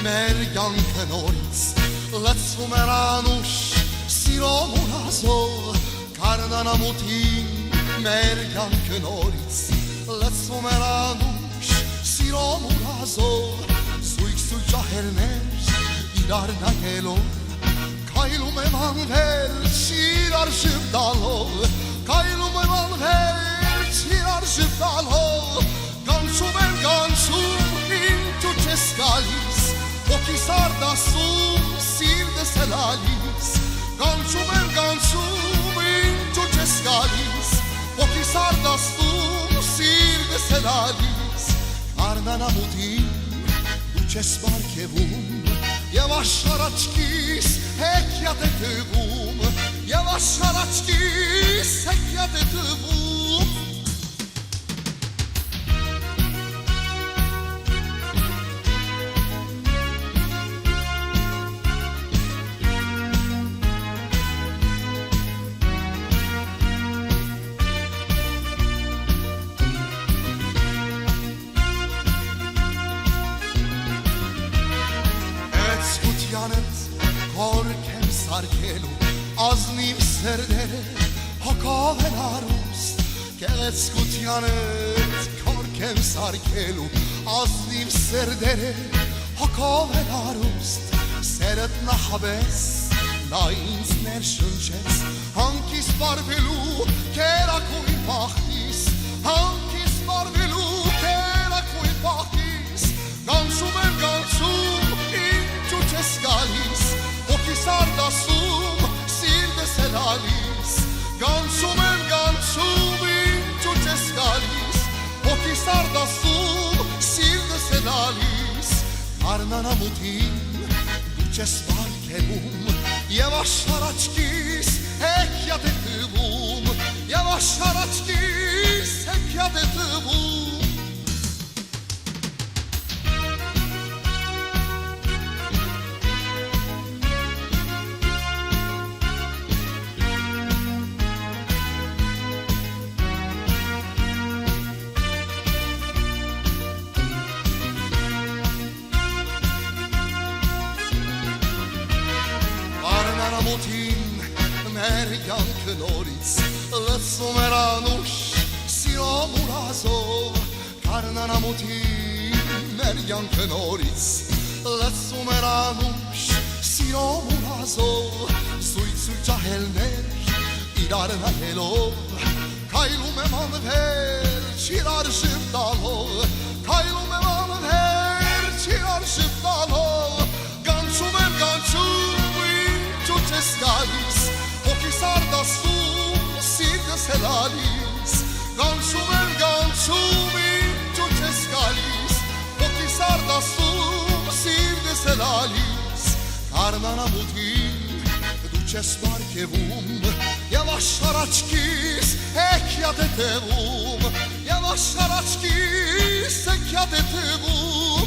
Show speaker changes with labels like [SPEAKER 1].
[SPEAKER 1] մեր կյանքը նորից լցվում էր անուշ սիրո մուրազով Կարնանամուտին մեր կյանքը նորից լցվում էր անուշ սիրո մուրազով Զույգ ջահերներ իրար նայելով Քայլում եմ անվերջ իրար շփդալով Քայլում եմ անվերջ իրար շփդալով Կանչում եմ կանչում ինձ չես գալիս Ոգիս արտասում սիրտս է լալիս Կանչում եմ կանչում ինձ չես գալիս Ոգիս արտասում սիրտս է լալիս Արնանամուտին դու չես բարգեվում Եվ աշխարհաչքիս հեքիաթ է թվում Եվ աշխարհաչքիս հեքիաթ է թվում Հորք եմ սարքելու ազնիվ սերդերը հոգով են արուստ Գեղեցկությանդ հորք եմ սարքելու ազնիվ սերդերը հոգով են արուստ Սերդ նախաբես նա ինձ ներշնչեց Հանքիս բարվելու կերակույն պախտիս Հանքիս բարվելու կերակույն պախտիս Կանչում եմ կանչում ինձ ու չես գալիս Ոգիս արտասում սիրտս է լալիս Կանչում եմ կանչում ինձ ու չես գալիս Ոգիս արտասում սիրտս է լալիս Արնանամուտին դու չես բարգեվում Եվ աշխարհաչքիս հեքիաթ է թվում Եվ աշխարհաչքիս հեքիաթ է թվում Արնանամուտին մեր կյանքը նորից լցվում էր անուշ սիրո մուրազով Արնանամուտին մեր կյանքը նորից լցվում էր անուշ սիրո մուրազով Զույգ ջահերներ իրար նայելով Քայլում եմ անվերջ իրար շփդալով Քայլում եմ անվերջ իրար շփդալով Կանչում եմ կանչում չես գալիս Ոգիս արտասում սիրտս է լալիս Կանչում եմ կանչում ինձ չես գալիս Ոգիս արտասում սիրտս է լալիս Արնանամուտին դու չես բարգեվում Եվ աշխարհաչքիս հեքիաթ է թվում Եվ աշխարհաչքիս հեքիաթ է թվում